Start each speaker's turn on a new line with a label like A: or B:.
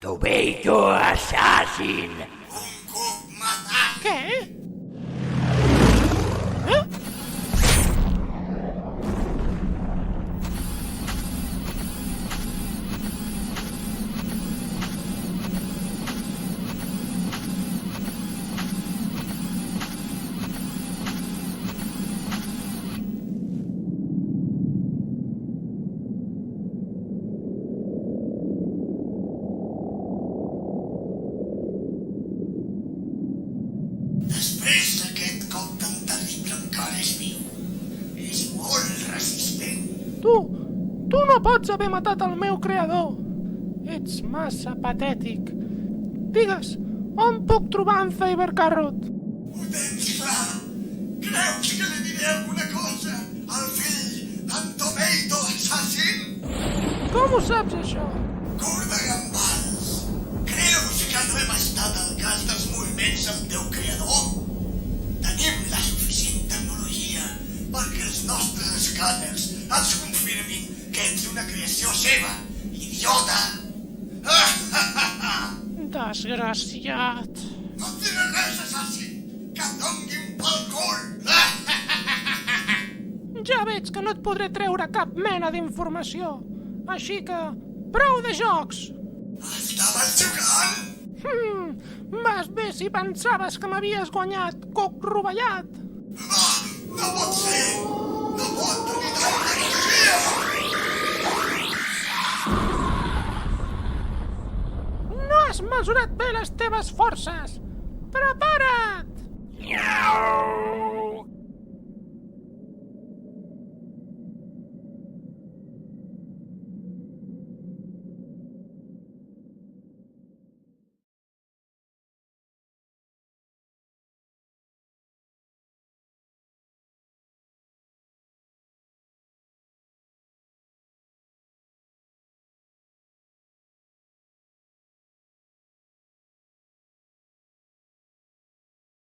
A: Tomato Assassin!
B: Un cuc matat!
C: Què?
B: Després d'aquest cop tan terrible encara és viu. És molt resistent.
C: Tu no pots haver matat el meu creador. Ets massa patètic. Digues, on puc trobar en Cybercarrot?
B: Ho tens clar? Creus que li diré alguna cosa al fill d'en Tomato Assassin?
C: Com ho saps, això?
B: Curt de gambals. Creus que no hem estat al cas dels moviments del teu creador? Tenim la suficient tecnologia perquè els nostres escàners ens confirmin que ets una creació seva, idiota!
C: Desgraciat.
B: No et diré res, assassin! Que et donguin pel cul!
C: Ja veig que no et podré treure cap mena d'informació. Així que, prou de jocs!
B: Estaves jugant?
C: Vas bé si pensaves que m'havies guanyat, coc rovellat.
B: Va, no pot ser! No pot tenir tanta energia!
C: No has mesurat bé les teves forces. Prepara't!
A: Miau!